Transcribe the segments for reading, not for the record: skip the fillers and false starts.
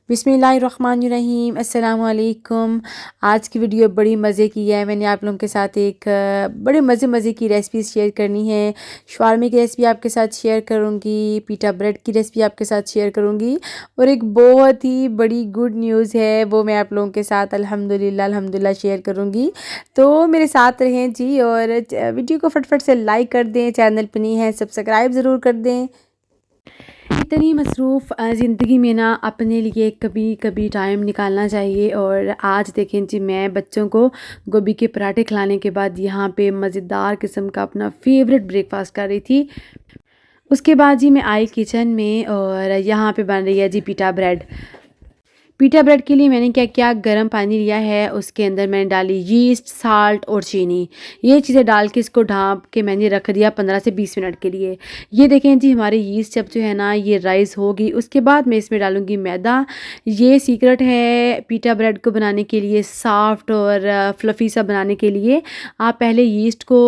बिस्मिल्लाहिर्रहमानिर्रहीम अस्सलामु अलैकुम। आज की वीडियो बड़ी मज़े की है। मैंने आप लोगों के साथ एक बड़े मज़े की रेसिपी शेयर करनी है। शवारमे की रेसिपी आपके साथ शेयर करूँगी, पीटा ब्रेड की रेसिपी आपके साथ शेयर करूँगी और एक बहुत ही बड़ी गुड न्यूज़ है, वो मैं आप लोगों के साथ अल्हम्दुलिल्लाह शेयर करूँगी। तो मेरे साथ रहें जी और वीडियो को फटाफट से लाइक कर दें, चैनल पर नहीं है सब्सक्राइब ज़रूर कर दें। इतनी मसरूफ़ ज़िंदगी में ना अपने लिए कभी कभी टाइम निकालना चाहिए। और आज देखें जी, मैं बच्चों को गोभी के पराठे खिलाने के बाद यहाँ पे मज़ेदार किस्म का अपना फेवरेट ब्रेकफास्ट कर रही थी। उसके बाद जी मैं आई किचन में और यहाँ पे बन रही है जी पीटा ब्रेड। पीटा ब्रेड के लिए मैंने क्या किया, गर्म पानी लिया है, उसके अंदर मैंने डाली यीस्ट, साल्ट और चीनी। ये चीज़ें डाल के इसको ढाँप के मैंने रख दिया 15 से 20 मिनट के लिए। ये देखें जी, हमारी यीस्ट जब जो है ना ये राइस होगी, उसके बाद मैं इसमें डालूँगी मैदा। ये सीक्रेट है पीटा ब्रेड को बनाने के लिए, सॉफ्ट और फ्लफ़ी सा बनाने के लिए। आप पहले यीस्ट को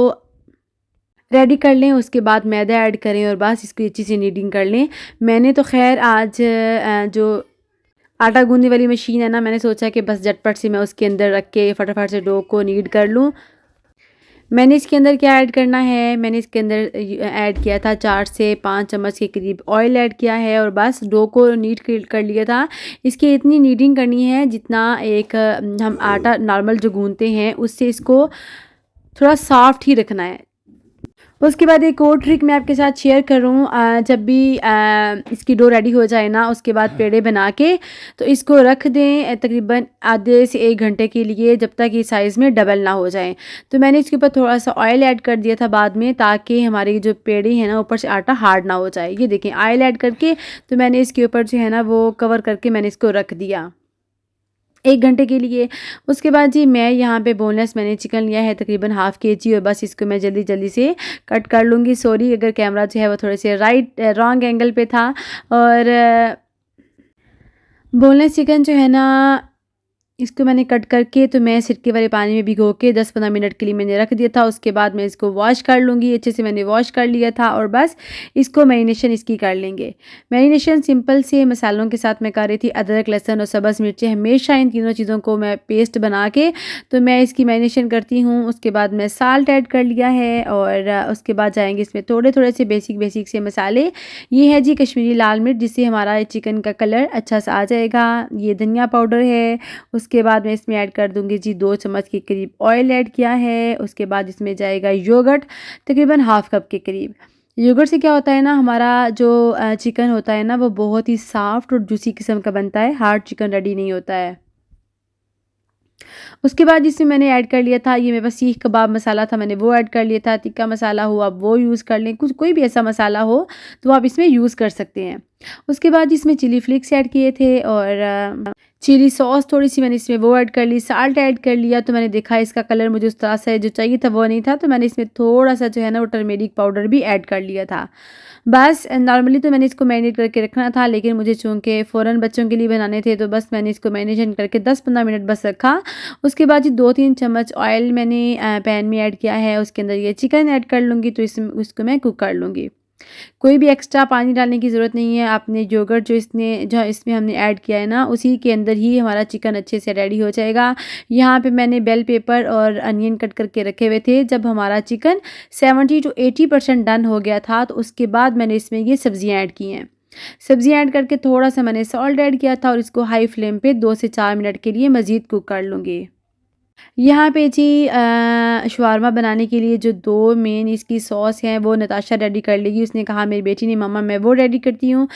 रेडी कर लें, उसके बाद मैदा ऐड करें और बस इसकी अच्छी सी नीडिंग कर लें। मैंने तो ख़ैर आज जो आटा गूँदने वाली मशीन है ना, मैंने सोचा कि बस झटपट से मैं उसके अंदर रख के फटाफट से डो को नीड कर लूँ। मैंने इसके अंदर क्या ऐड करना है, मैंने इसके अंदर ऐड किया था 4 से 5 चम्मच के करीब ऑयल ऐड किया है और बस डो को नीड कर लिया था। इसकी इतनी नीडिंग करनी है जितना एक हम आटा नॉर्मल जो गूँथते हैं उससे इसको थोड़ा सॉफ्ट ही रखना है। उसके बाद एक और ट्रिक मैं आपके साथ शेयर करूँ, जब भी इसकी डो रेडी हो जाए ना, उसके बाद पेड़े बना के तो इसको रख दें तकरीबन आधे से 1 घंटे के लिए, जब तक ये साइज़ में डबल ना हो जाए। तो मैंने इसके ऊपर थोड़ा सा ऑयल ऐड कर दिया था बाद में, ताकि हमारे जो पेड़े हैं ना ऊपर से आटा हार्ड ना हो जाए। ये देखें, ऑयल ऐड करके तो मैंने इसके ऊपर जो है ना वो कवर करके मैंने इसको रख दिया 1 घंटे के लिए। उसके बाद जी मैं यहाँ पे बोनलेस मैंने चिकन लिया है तकरीबन हाफ़ केजी और बस इसको मैं जल्दी से कट कर लूँगी। सॉरी अगर कैमरा जो है वो थोड़े से रॉन्ग एंगल पे था। और बोनलेस चिकन जो है ना, इसको मैंने कट करके तो मैं सिरके वाले पानी में भिगो के 10-15 मिनट के लिए मैंने रख दिया था। उसके बाद मैं इसको वॉश कर लूँगी। अच्छे से मैंने वॉश कर लिया था और बस इसको मैरिनेशन इसकी कर लेंगे। मैरिनेशन सिंपल से मसालों के साथ मैं कर रही थी, अदरक, लहसुन और सब्ज़ मिर्चें। हमेशा इन तीनों चीज़ों को मैं पेस्ट बना के तो मैं इसकी मैरिनेशन करती हूँ। उसके बाद मैं साल्ट ऐड कर लिया है और उसके बाद जाएँगे इसमें थोड़े से बेसिक से मसाले। ये है जी कश्मीरी लाल मिर्च, जिससे हमारा चिकन का कलर अच्छा सा आ जाएगा। ये धनिया पाउडर है। उसके बाद मैं इसमें ऐड कर दूँगी जी 2 चम्मच के करीब ऑयल ऐड किया है। उसके बाद इसमें जाएगा योगर्ट तकरीबन हाफ़ कप के करीब। योगर्ट से क्या होता है ना, हमारा जो चिकन होता है ना वो बहुत ही सॉफ्ट और जूसी किस्म का बनता है, हार्ड चिकन रेडी नहीं होता है। उसके बाद इसमें मैंने ऐड कर लिया था, ये मेरे पास सीख कबाब मसाला था, मैंने वो ऐड कर लिया था। तिक्का मसाला हो आप वो यूज़ कर लें, कुछ कोई भी ऐसा मसाला हो तो आप इसमें यूज़ कर सकते हैं। उसके बाद इसमें चिली फ्लेक्स ऐड किए थे और चिली सॉस थोड़ी-सी मैंने इसमें वो ऐड कर ली, साल्ट ऐड कर लिया। तो मैंने देखा इसका कलर मुझे उस तरह से जो चाहिए था वो नहीं था, तो मैंने इसमें थोड़ा-सा जो है ना वो टर्मेरिक पाउडर भी ऐड कर लिया था। बस नॉर्मली तो मैंने इसको मैरिनेट करके रखना था, लेकिन मुझे चूँकि फ़ौरन बच्चों के लिए बनाने थे तो बस मैंने इसको मैरिनेशन करके 10-15 मिनट बस रखा। उसके बाद जी 2-3 चम्मच ऑयल मैंने पैन में ऐड किया है, उसके अंदर ये चिकन ऐड कर लूँगी तो उसको मैं कुक कर लूँगी। कोई भी एक्स्ट्रा पानी डालने की ज़रूरत नहीं है। आपने योगर्ट जो इसमें हमने ऐड किया है ना, उसी के अंदर ही हमारा चिकन अच्छे से रेडी हो जाएगा। यहाँ पे मैंने बेल पेपर और अनियन कट करके रखे हुए थे। जब हमारा चिकन 70 टू 80% डन हो गया था तो उसके बाद मैंने इसमें ये सब्ज़ियाँ ऐड की हैं। सब्ज़ियाँ ऐड करके थोड़ा-सा मैंने सॉल्ट ऐड किया था और इसको हाई फ्लेम पे 2 से 4 मिनट के लिए मज़ीद कुक कर लूँगी। यहाँ पे जी शवारमा बनाने के लिए जो 2 मेन इसकी सॉस हैं वो नताशा रेडी कर लेगी। उसने कहा मेरी बेटी ने, मम्मा मैं वो रेडी करती हूँ।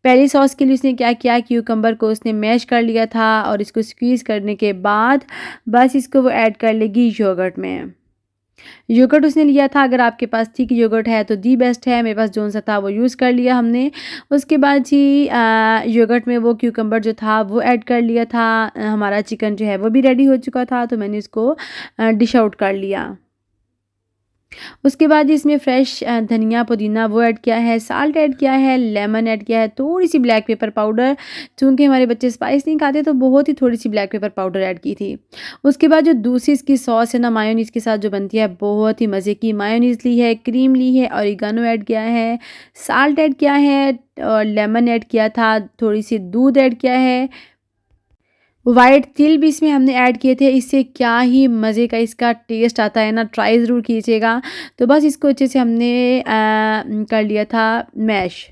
पहली सॉस के लिए उसने क्या किया, क्यूकम्बर को उसने मैश कर लिया था और इसको स्क्वीज़ करने के बाद बस इसको वो ऐड कर लेगी योगर्ट में। योगर्ट उसने लिया था, अगर आपके पास थिक योगर्ट है तो दी बेस्ट है। मेरे पास जौन सा था वो यूज़ कर लिया हमने। उसके बाद जी योगर्ट में वो क्यूकम्बर जो था वो ऐड कर लिया था। हमारा चिकन जो है वो भी रेडी हो चुका था, तो मैंने इसको डिश आउट कर लिया। उसके बाद इसमें फ्रेश धनिया पुदीना वो ऐड किया है, साल्ट ऐड किया है, लेमन ऐड किया है, थोड़ी सी ब्लैक पेपर पाउडर, चूँकि हमारे बच्चे स्पाइस नहीं खाते तो बहुत ही थोड़ी सी ब्लैक पेपर पाउडर ऐड की थी। उसके बाद जो दूसरी इसकी सॉस है ना मायोनीज़ के साथ जो बनती है, बहुत ही मज़े की। मायोनीज़ ली है, क्रीम ली है, ऑरिगेनो ऐड किया है, साल्ट ऐड किया है और लेमन ऐड किया था, थोड़ी सी दूध ऐड किया है, व्हाइट तिल भी इसमें हमने ऐड किए थे। इससे क्या ही मज़े का इसका टेस्ट आता है ना, ट्राई ज़रूर कीजिएगा। तो बस इसको अच्छे से हमने कर लिया था मैश।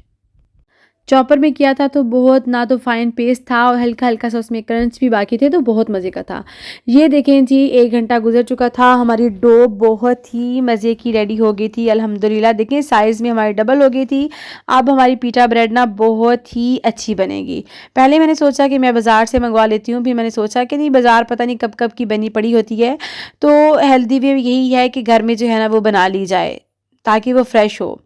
चॉपर में किया था तो बहुत ना तो फाइन पेस्ट था और हल्का-हल्का सा उसमें क्रंच भी बाकी थे, तो बहुत मज़े का था। ये देखें जी 1 घंटा गुज़र चुका था, हमारी डो बहुत ही मज़े की रेडी हो गई थी अल्हम्दुलिल्लाह। देखें साइज़ में हमारी डबल हो गई थी। अब हमारी पिटा ब्रेड ना बहुत ही अच्छी बनेगी। पहले मैंने सोचा कि मैं बाज़ार से मंगवा लेती हूँ, फिर मैंने सोचा कि नहीं बाज़ार पता नहीं कब-कब की बनी पड़ी होती है, तो हेल्दी वे यही है कि घर में जो है ना वो बना ली जाए, ताकि वो फ्रेश हो।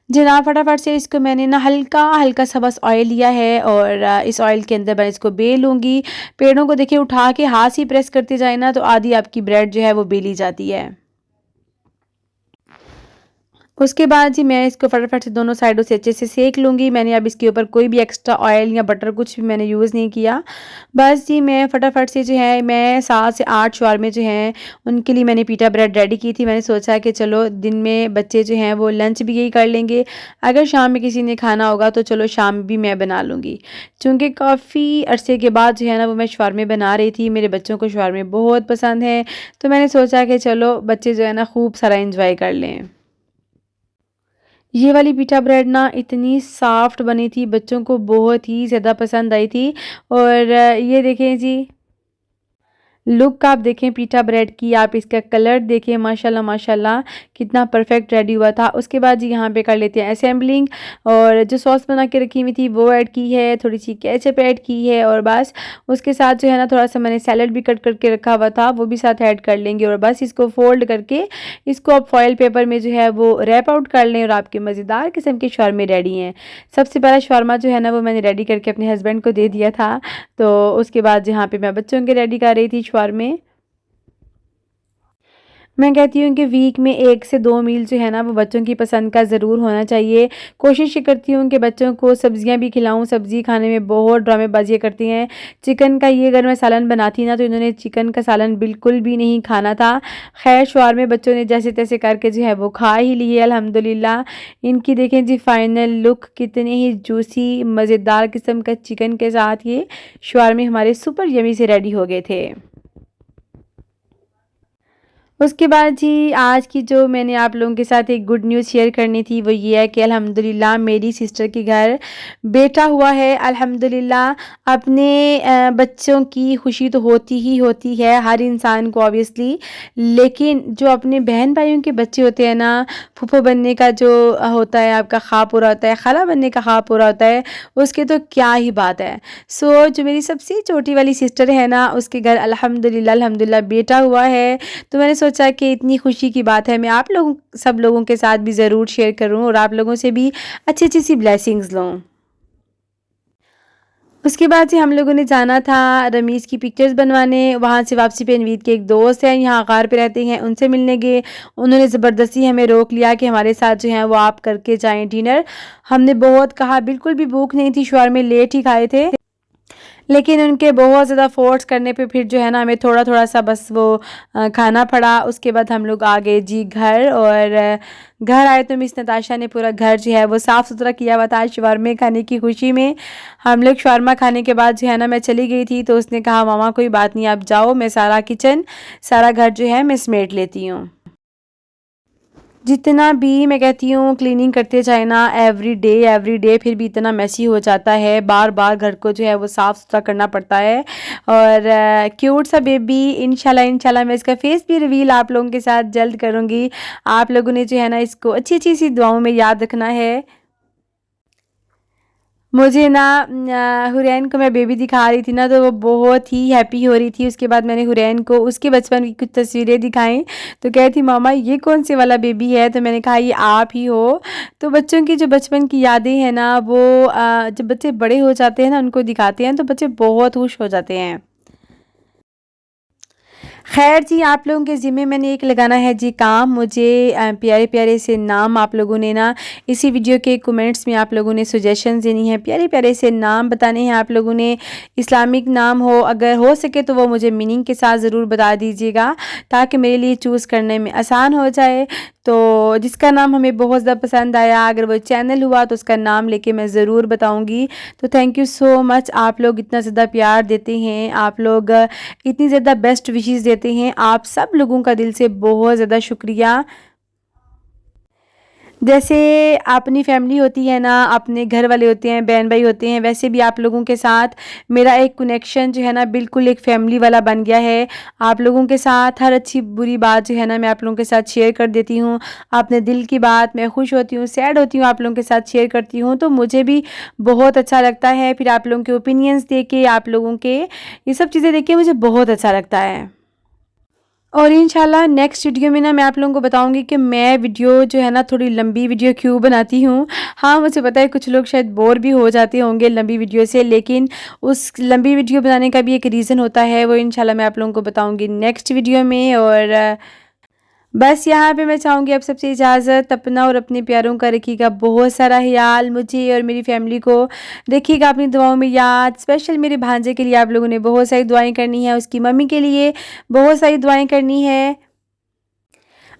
जी ना फटाफट से इसको मैंने ना हल्का-हल्का सा बस ऑयल लिया है और इस ऑयल के अंदर मैं इसको बेल लूँगी। पेड़ों को देखिए उठा के हाथ से ही प्रेस करते जाए ना तो आधी आपकी ब्रेड जो है वो बेली जाती है। उसके बाद जी मैं इसको फटाफट से दोनों साइडों से अच्छे से सेक लूँगी। मैंने अब इसके ऊपर कोई भी एक्स्ट्रा ऑयल या बटर कुछ भी मैंने यूज़ नहीं किया। बस जी मैं फटाफट से जो है मैं 7 से 8 शवारमे जो हैं उनके लिए मैंने पिटा ब्रेड रेडी की थी। मैंने सोचा कि चलो दिन में बच्चे जो हैं वो लंच भी यही कर लेंगे। अगर शाम में किसी ने खाना होगा तो चलो शाम में भी मैं बना लूँगी। चूँकि काफ़ी अरसे के बाद जो है ना वो मैं शवारमे बना रही थी। मेरे बच्चों को शवारमे बहुत पसंद हैं। तो मैंने सोचा कि चलो बच्चे जो है ना खूब सारा एन्जॉय कर लें। ये वाली पिठा ब्रेड ना इतनी सॉफ्ट बनी थी, बच्चों को बहुत ही ज़्यादा पसंद आई थी और ये देखें जी लुक आप देखें पिठा ब्रेड की, आप इसका कलर देखें माशाल्लाह माशाल्लाह कितना परफेक्ट रेडी हुआ था। उसके बाद जी यहाँ पे कर लेते हैं असेंबलिंग और जो सॉस बना के रखी हुई थी वो ऐड की है, थोड़ी सी केचप ऐड की है और बस उसके साथ जो है ना थोड़ा सा मैंने सैलड भी कट करके रखा हुआ था वो भी साथ ऐड कर लेंगे और बस इसको फोल्ड करके इसको आप फॉयल पेपर में जो है वो रैप आउट कर लें और आपके मज़ेदार किस्म के शौरमा रेडी हैं। सबसे पहला शौरमा जो है ना वो मैंने रेडी करके अपने हस्बैंड को दे दिया था। तो उसके बाद जहाँ पे मैं बच्चों के रेडी कर रही थी शौरमे, मैं कहती हूँ कि वीक में 1 से 2 मील जो है ना वो बच्चों की पसंद का ज़रूर होना चाहिए। कोशिश ये करती हूँ कि बच्चों को सब्ज़ियाँ भी खिलाऊँ, सब्ज़ी खाने में बहुत ड्रामेबाज़ियाँ करती हैं। चिकन का ये अगर मैं सालन बनाती ना तो इन्होंने चिकन का सालन बिल्कुल भी नहीं खाना था। ख़ैर शौरमे बच्चों ने जैसे-तैसे करके जो है वो खा ही लिए अल्हम्दुलिल्लाह। इनकी देखें जी फाइनल लुक कितने ही जूसी मज़ेदार किस्म का चिकन के साथ ये शौरमे हमारे सुपर यम्मी से रेडी हो गए थे। उसके बाद जी आज की जो मैंने आप लोगों के साथ एक गुड न्यूज़ शेयर करनी थी वो ये है कि अल्हम्दुलिल्लाह मेरी सिस्टर के घर बेटा हुआ है अल्हम्दुलिल्लाह। अपने बच्चों की खुशी तो होती ही होती है हर इंसान को ऑब्वियसली, लेकिन जो अपने बहन भाइयों के बच्चे होते हैं ना, फूफो बनने का जो होता है आपका ख्वाब पूरा होता है, खाला बनने का ख्वाब पूरा होता है, उसके तो क्या ही बात है। सो जो मेरी सबसे छोटी वाली सिस्टर है ना उसके घर अल्हम्दुलिल्लाह अल्हम्दुलिल्लाह बेटा हुआ है। तो मैंने सोचा कि इतनी खुशी की बात है मैं आप लोगों सब लोगों के साथ भी ज़रूर शेयर करूं और आप लोगों से भी अच्छी-अच्छी सी ब्लेसिंग्स लूं। उसके बाद से हम लोगों ने जाना था रमीज़ की पिक्चर्स बनवाने। वहाँ से वापसी पे नवीद के एक दोस्त हैं यहाँ आकार पे रहते हैं, उनसे मिलने गए। उन्होंने ज़बरदस्ती हमें रोक लिया कि हमारे साथ जो है वो आप करके जाएं डिनर। हमने बहुत कहा, बिल्कुल भी भूख नहीं थी, शवारमे लेट ही खाए थे, लेकिन उनके बहुत ज़्यादा फ़ोर्स करने पे फिर जो है ना हमें थोड़ा-थोड़ा सा बस वो खाना पड़ा। उसके बाद हम लोग आ गए जी घर और घर आए तो मिस नताशा ने पूरा घर जो है वो साफ़-सुथरा किया हुआ था शवारमे खाने की खुशी में। हम लोग शवारमा खाने के बाद जो है ना मैं चली गई थी तो उसने कहा मामा कोई बात नहीं आप जाओ, मैं सारा किचन, सारा घर जो है मैं समेट लेती हूँ। जितना भी मैं कहती हूँ क्लीनिंग करते जाए ना एवरी डे फिर भी इतना मेसी हो जाता है, बार-बार घर को जो है वो साफ़-सुथरा करना पड़ता है। और क्यूट सा बेबी इंशाल्लाह इंशाल्लाह मैं इसका फेस भी रिवील आप लोगों के साथ जल्द करूँगी। आप लोगों ने जो है ना इसको अच्छी-अच्छी सी दुआओं में याद रखना है। मुझे ना हुरैन को मैं बेबी दिखा रही थी ना तो वो बहुत ही हैप्पी हो रही थी। उसके बाद मैंने हुरैन को उसके बचपन की कुछ तस्वीरें दिखाई तो कह रही थी मामा ये कौन से वाला बेबी है? तो मैंने कहा ये आप ही हो। तो बच्चों की जो बचपन की यादें हैं ना वो जब बच्चे बड़े हो जाते हैं ना उनको दिखाते हैं तो बच्चे बहुत खुश हो जाते हैं। खैर जी, आप लोगों के ज़िम्मे मैंने एक लगाना है जी काम। मुझे प्यारे प्यारे से नाम आप लोगों ने ना इसी वीडियो के कमेंट्स में आप लोगों ने सजेशंस देनी है। प्यारे प्यारे से नाम बताने हैं आप लोगों ने। इस्लामिक नाम हो, अगर हो सके तो वो मुझे मीनिंग के साथ ज़रूर बता दीजिएगा, ताकि मेरे लिए चूज़ करने में आसान हो जाए। तो जिसका नाम हमें बहुत ज़्यादा पसंद आया, अगर वो चैनल हुआ तो उसका नाम लेके मैं ज़रूर बताऊंगी। तो थैंक यू सो मच, आप लोग इतना ज़्यादा प्यार देते हैं, आप लोग इतनी ज़्यादा बेस्ट विशेस देते हैं, आप सब लोगों का दिल से बहुत ज़्यादा शुक्रिया। जैसे अपनी फैमिली होती है ना, अपने घर वाले होते हैं, बहन भाई होते हैं, वैसे भी आप लोगों के साथ मेरा एक कनेक्शन जो है ना बिल्कुल एक फैमिली वाला बन गया है। आप लोगों के साथ हर अच्छी बुरी बात जो है ना मैं आप लोगों के साथ शेयर कर देती हूँ। अपने दिल की बात, मैं खुश होती हूँ, सैड होती हूँ, आप लोगों के साथ शेयर करती हूँ, तो मुझे भी बहुत अच्छा लगता है। फिर आप लोगों के ओपिनियंस देख के, आप लोगों के ये सब चीज़ें देख के मुझे बहुत अच्छा लगता है। और इंशाल्लाह नेक्स्ट वीडियो में ना मैं आप लोगों को बताऊंगी कि मैं वीडियो जो है ना थोड़ी लंबी वीडियो क्यों बनाती हूँ। हाँ, मुझे पता है कुछ लोग शायद बोर भी हो जाते होंगे लंबी वीडियो से, लेकिन उस लंबी वीडियो बनाने का भी एक रीज़न होता है, वो इंशाल्लाह मैं आप लोगों को बताऊंगी नेक्स्ट वीडियो में। और बस यहाँ पे मैं चाहूँगी आप सबसे इजाज़त। अपना और अपने प्यारों का रखिएगा बहुत सारा ख्याल, मुझे और मेरी फैमिली को रखिएगा अपनी दुआओं में याद। स्पेशल मेरे भांजे के लिए आप लोगों ने बहुत सारी दुआएं करनी है, उसकी मम्मी के लिए बहुत सारी दुआएं करनी है।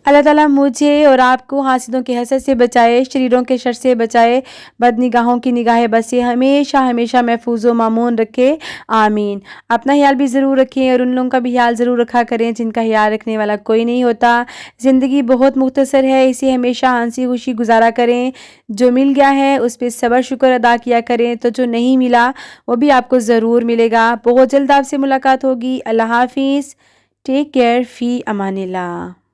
अल्लाह ताला मुझे और आपको हासिदों के हसद से बचाए, शरीरों के शर से बचाए, बदनिगाहों की निगाहें बस से हमेशा हमेशा महफूज व मामून रखे, आमीन। अपना ख्याल भी ज़रूर रखें और उन लोगों का भी ख्याल ज़रूर रखा करें जिनका ख्याल रखने वाला कोई नहीं होता। ज़िंदगी बहुत मुख्तसर है, इसे हमेशा हंसी खुशी गुजारा करें। जो मिल गया है उस पर सब्र शुक्र अदा किया करें, तो जो नहीं मिला वो भी आपको ज़रूर मिलेगा। बहुत जल्द आपसे मुलाकात होगी। अल्लाह हाफिज़, टेक केयर, फ़ी अमानिल्लाह।